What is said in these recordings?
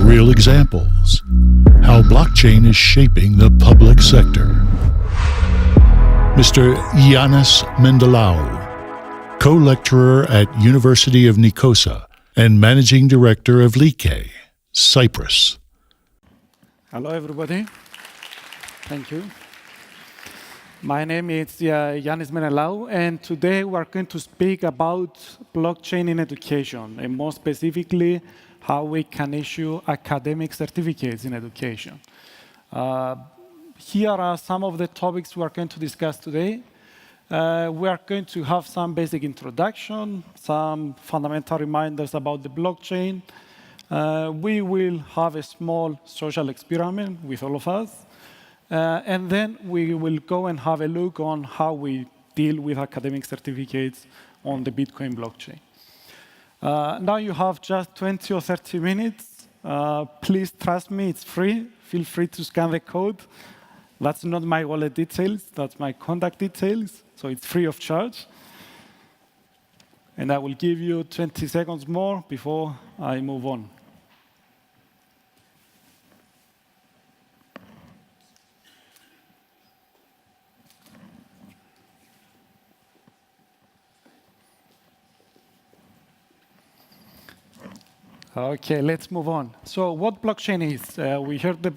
real examples. How blockchain is shaping the public sector. Mr. Yiannis Menelaou, co-lecturer at University of Nicosia and managing director of Lykke, Cyprus. Hello, everybody. Thank you. My name is Yiannis Menelaou, and today we are going to speak about blockchain in education, and more specifically, how we can issue academic certificates in education. Here are some of the topics we are going to discuss today. We are going to have some basic introduction, some fundamental reminders about the blockchain. We will have a small social experiment with all of us. And then we will go and have a look on how we deal with academic certificates on the Bitcoin blockchain. Now you have just 20 or 30 minutes. Please trust me, it's free. Feel free to scan the code. That's not my wallet details, that's my contact details, so it's free of charge. And I will give you 20 seconds more before I move on. Okay, let's move on. So what blockchain is? We heard the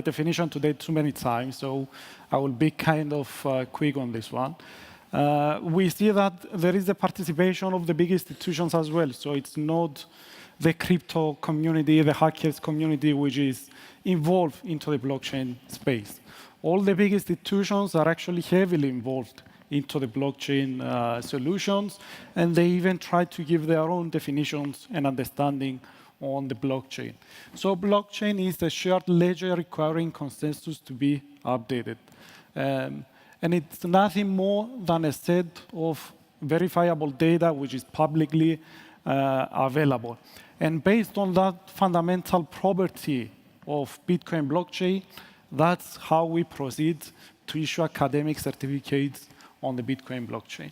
definition today too many times, so I will be kind of quick on this one. We see that there is a participation of the big institutions as well, so it's not the crypto community, the hackers community, which is involved into the blockchain space. All the big institutions are actually heavily involved into the blockchain solutions, and they even try to give their own definitions and understanding on the blockchain. So blockchain is a shared ledger requiring consensus to be updated. And it's nothing more than a set of verifiable data which is publicly available. And based on that fundamental property of Bitcoin blockchain, that's how we proceed to issue academic certificates on the Bitcoin blockchain.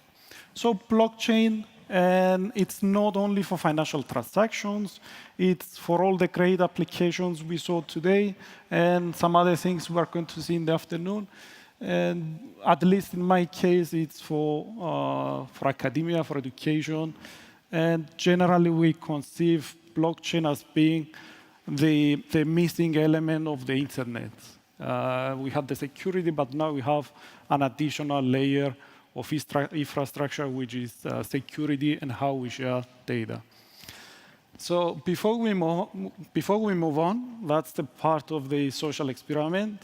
So blockchain, and it's not only for financial transactions, it's for all the great applications we saw today and some other things we are going to see in the afternoon. And at least in my case, it's for academia, for education. And generally, we conceive blockchain as being the missing element of the internet. We had the security, but now we have an additional layer of infrastructure, which is security and how we share data. So before we move on, that's the part of the social experiment.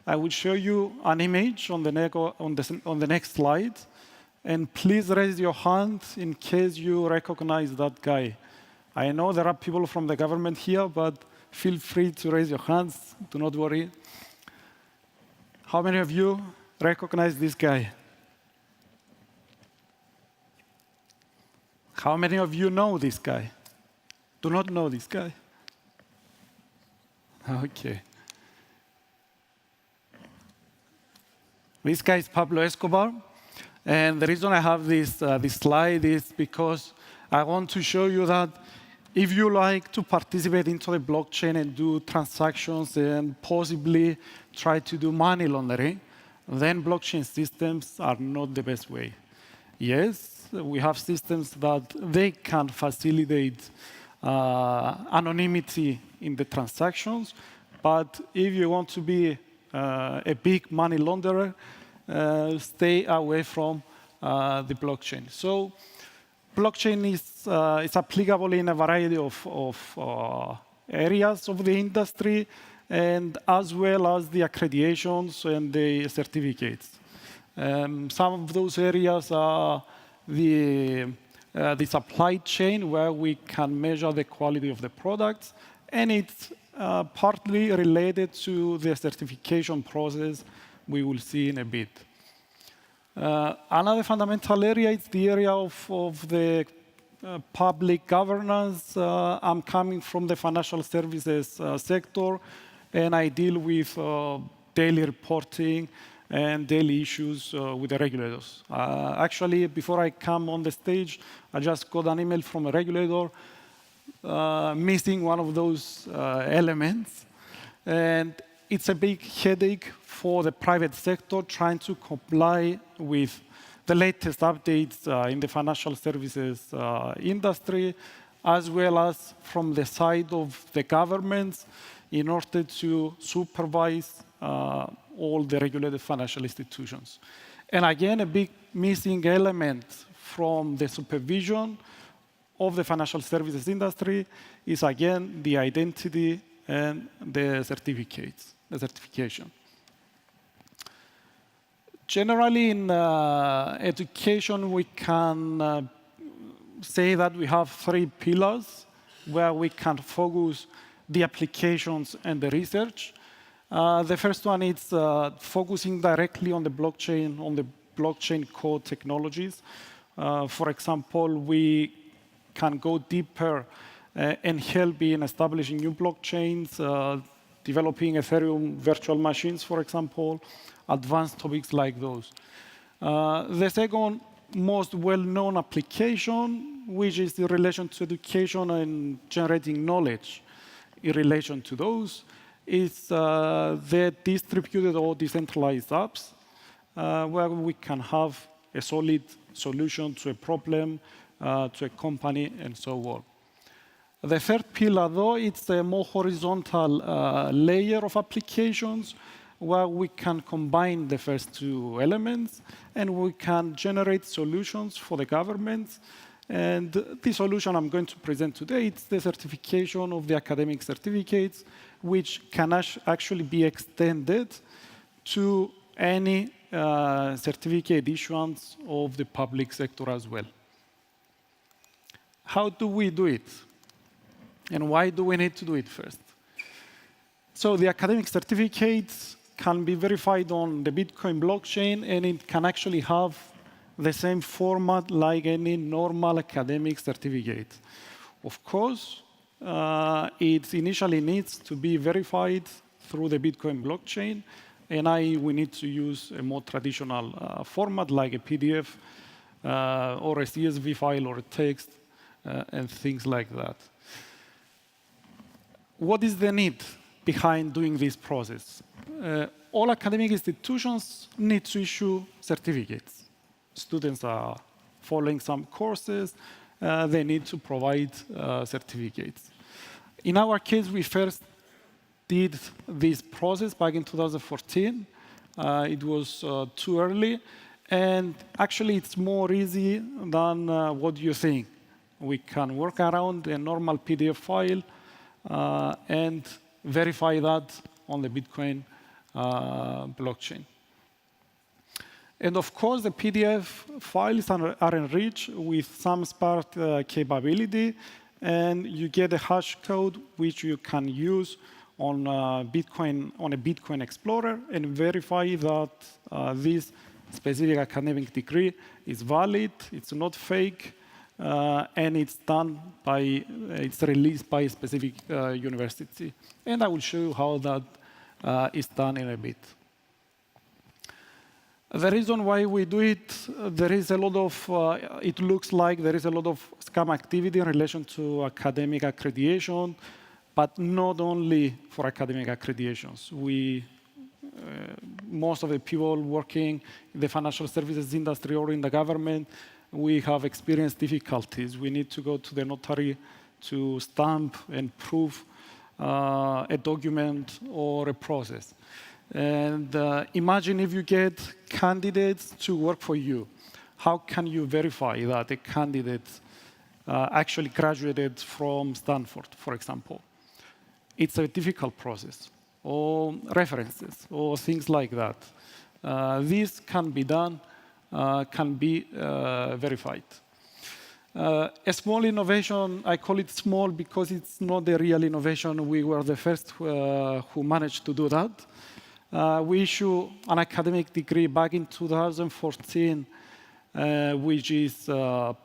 I will show you an image on the next slide. And please raise your hand in case you recognize that guy. I know there are people from the government here, but feel free to raise your hands. Do not worry. How many of you recognize this guy? How many of you know this guy? Do not know this guy? Okay. This guy is Pablo Escobar. And the reason I have this slide is because I want to show you that if you like to participate into the blockchain and do transactions and possibly try to do money laundering, then blockchain systems are not the best way. Yes, we have systems that they can facilitate anonymity in the transactions, but if you want to be a big money launderer, stay away from the blockchain. So blockchain is applicable in a variety of areas of the industry, and as well as the accreditations and the certificates. Some of those areas are the supply chain, where we can measure the quality of the products, and it's partly related to the certification process we will see in a bit. Another fundamental area is the area of the public governance. I'm coming from the financial services sector, and I deal with daily reporting and daily issues with the regulators. Actually, before I come on the stage, I just got an email from a regulator missing one of those elements. And it's a big headache for the private sector trying to comply with the latest updates in the financial services industry, as well as from the side of the governments in order to supervise all the regulated financial institutions. And again, a big missing element from the supervision of the financial services industry is, again, the identity and the certificates, the certification. Generally, in education, we can say that we have 3 pillars where we can focus the applications and the research. The first one is focusing directly on the blockchain core technologies. For example, we can go deeper and help in establishing new blockchains, developing Ethereum virtual machines, for example, advanced topics like those. The second most well-known application, which is in relation to education and generating knowledge in relation to those, is the distributed or decentralized apps, where we can have a solid solution to a problem, to a company, and so on. The third pillar, though, it's a more horizontal layer of applications where we can combine the first 2 elements and we can generate solutions for the government. And the solution I'm going to present today is the certification of the academic certificates, which can actually be extended to any certificate issuance of the public sector as well. How do we do it? And why do we need to do it first? So the academic certificates can be verified on the Bitcoin blockchain, and it can actually have the same format like any normal academic certificate. Of course, it initially needs to be verified through the Bitcoin blockchain, and we need to use a more traditional format like a PDF or a CSV file or a text and things like that. What is the need behind doing this process? All academic institutions need to issue certificates. Students are following some courses, they need to provide certificates. In our case, we first did this process back in 2014. It was too early, and actually it's more easy than what you think. We can work around a normal PDF file and verify that on the Bitcoin blockchain. And of course, the PDF files are enriched with some Spark capability, and you get a hash code which you can use on a Bitcoin Explorer and verify that this specific academic degree is valid, it's not fake, and it's released by a specific university. And I will show you how that is done in a bit. The reason why we do it, it looks like there is a lot of scam activity in relation to academic accreditation, but not only for academic accreditations. Most of the people working in the financial services industry or in the government, we have experienced difficulties. We need to go to the notary to stamp and prove a document or a process. And imagine if you get candidates to work for you. How can you verify that a candidate actually graduated from Stanford, for example? It's a difficult process, or references, or things like that. This can be done, can be verified. A small innovation, I call it small because it's not a real innovation. We were the first who managed to do that. We issued an academic degree back in 2014, which is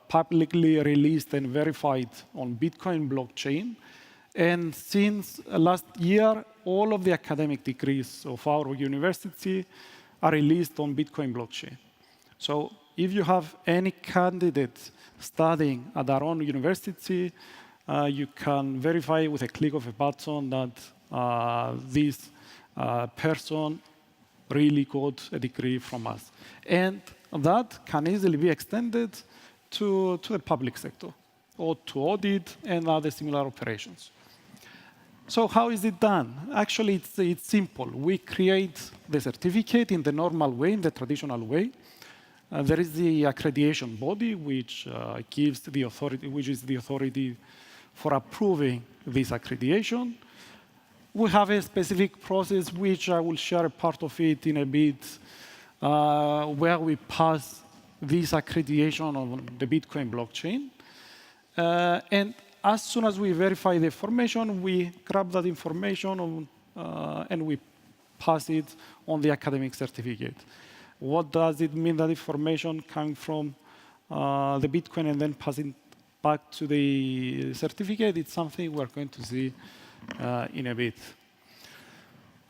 publicly released and verified on Bitcoin blockchain. And since last year, all of the academic degrees of our university are released on Bitcoin blockchain. So if you have any candidate studying at our own university, you can verify with a click of a button that this person really got a degree from us. And that can easily be extended to the public sector or to audit and other similar operations. So how is it done? Actually, it's simple. We create the certificate in the normal way, in the traditional way. There is the accreditation body, which gives the authority, which is the authority for approving this accreditation. We have a specific process, which I will share a part of it in a bit, where we pass this accreditation on the Bitcoin blockchain. And as soon as we verify the information, we grab that information and we pass it on the academic certificate. What does it mean, that information coming from the Bitcoin and then passing back to the certificate? It's something we're going to see in a bit.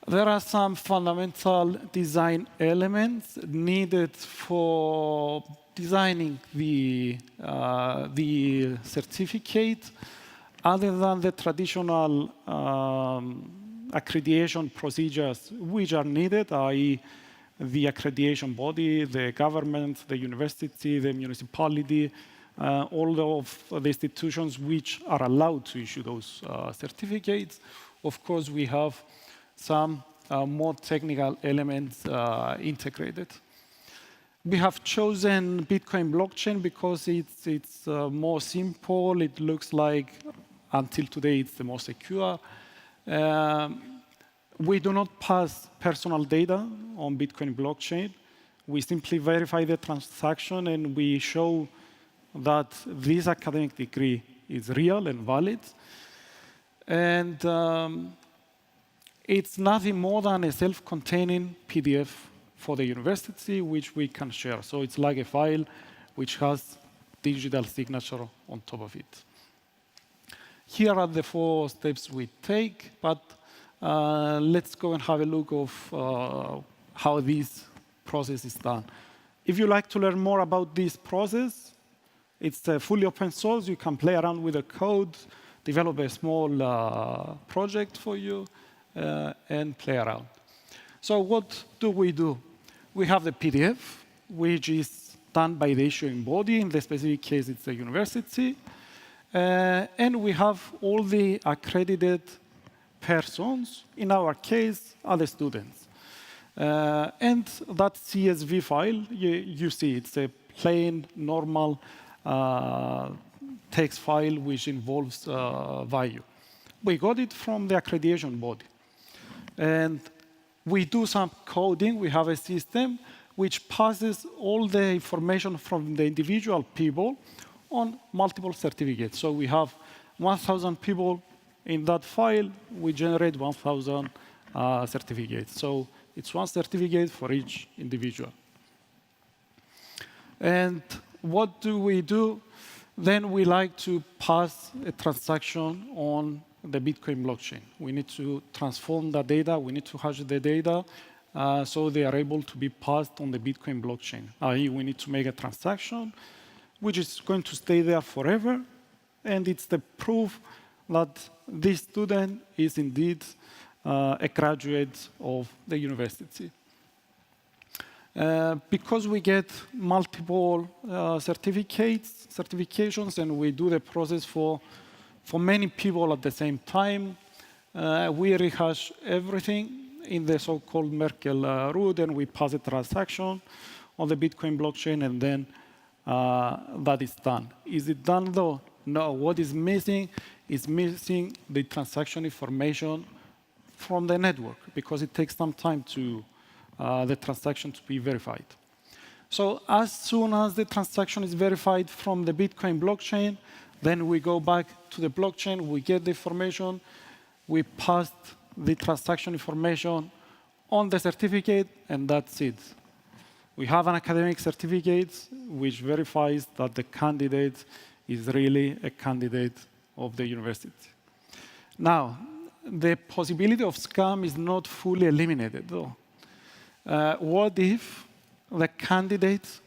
There are some fundamental design elements needed for designing the certificate. Other than the traditional accreditation procedures which are needed, i.e. the accreditation body, the government, the university, the municipality, all of the institutions which are allowed to issue those certificates. Of course, we have some more technical elements integrated. We have chosen Bitcoin blockchain because it's more simple. It looks like, until today, it's the most secure. We do not pass personal data on Bitcoin blockchain. We simply verify the transaction and we show that this academic degree is real and valid. And it's nothing more than a self-containing PDF for the university, which we can share. So it's like a file which has digital signature on top of it. Here are the 4 steps we take, but let's go and have a look of how this process is done. If you like to learn more about this process, it's fully open source. You can play around with the code, develop a small project for you, and play around. So what do? We have the PDF, which is done by the issuing body. In the specific case, it's the university. And we have all the accredited persons. In our case, are the students. And that CSV file, you see, it's a plain, normal text file which involves value. We got it from the accreditation body. And we do some coding. We have a system which passes all the information from the individual people on multiple certificates. So we have 1,000 people in that file. We generate 1,000 certificates. So it's one certificate for each individual. And what do? Then we like to pass a transaction on the Bitcoin blockchain. We need to transform the data. We need to hash the data so they are able to be passed on the Bitcoin blockchain. I.e., we need to make a transaction which is going to stay there forever. And it's the proof that this student is indeed a graduate of the university. Because we get multiple certifications, and we do the process for many people at the same time, we rehash everything in the so-called Merkle route, and we pass a transaction on the Bitcoin blockchain, and then that is done. Is it done though? No. What is missing is missing the transaction information from the network, because it takes some time to the transaction to be verified. So as soon as the transaction is verified from the Bitcoin blockchain, then we go back to the blockchain, we get the information, we pass the transaction information on the certificate, and that's it. We have an academic certificate which verifies that the candidate is really a candidate of the university. Now, the possibility of scam is not fully eliminated, though. What if the candidate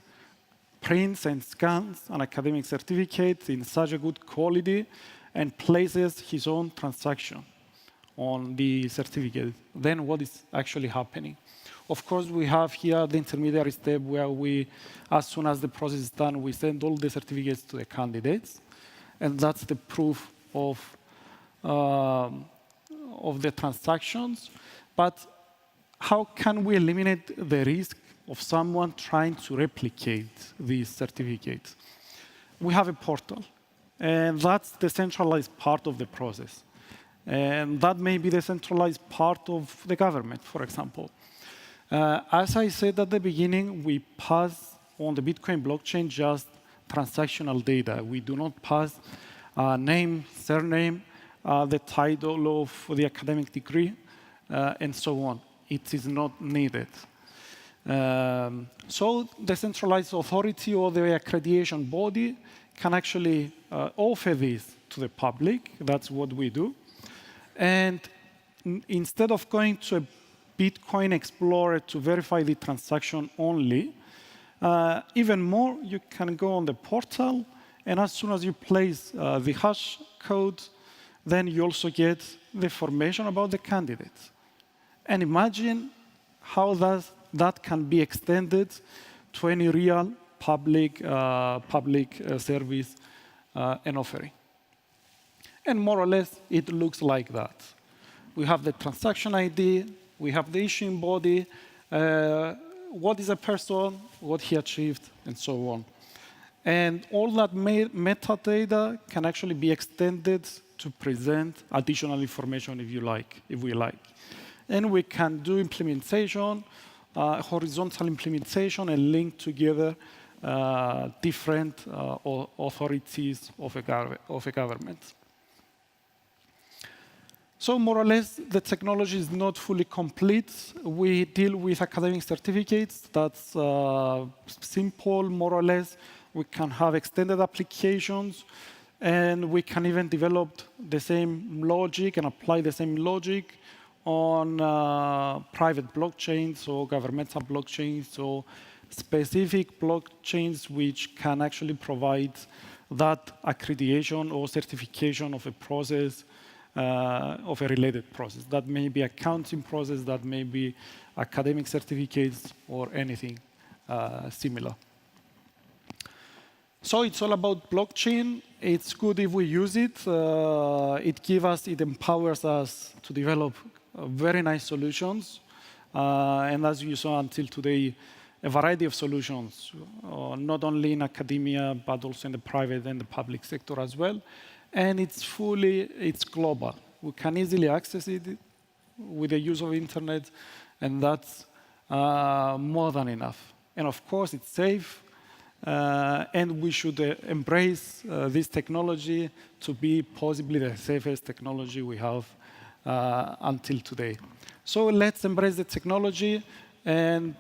prints and scans an academic certificate in such a good quality and places his own transaction on the certificate, then what is actually happening? Of course, we have here the intermediary step where we, as soon as the process is done, we send all the certificates to the candidates. And that's the proof of the transactions. But how can we eliminate the risk of someone trying to replicate these certificates? We have a portal. And that's the centralized part of the process. And that may be the centralized part of the government, for example. As I said at the beginning, we pass on the Bitcoin blockchain just transactional data. We do not pass name, surname, the title of the academic degree, and so on. It is not needed. So the centralized authority or the accreditation body can actually offer this to the public. That's what we do. And instead of going to a Bitcoin Explorer to verify the transaction only, even more, you can go on the portal, and as soon as you place the hash code, then you also get the information about the candidate. And imagine how that can be extended to any real public service and offering. And more or less, it looks like that. We have the transaction ID, we have the issuing body, what is a person, what he achieved, and so on. And all that metadata can actually be extended to present additional information if we like. And we can do implementation, horizontal implementation, and link together different authorities of a government. So more or less, the technology is not fully complete. We deal with academic certificates. That's simple, more or less. We can have extended applications, and we can even develop the same logic and apply the same logic on private blockchains or governmental blockchains or specific blockchains which can actually provide that accreditation or certification of a process, of a related process. That may be accounting process, that may be academic certificates, or anything similar. So it's all about blockchain. It's good if we use it. It empowers us to develop very nice solutions. And as you saw until today, a variety of solutions, not only in academia, but also in the private and the public sector as well. And it's global. We can easily access it with the use of internet, and that's more than enough. And of course, it's safe, and we should embrace this technology to be possibly the safest technology we have until today. So let's embrace the technology and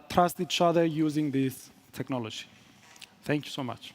trust each other using this technology. Thank you so much.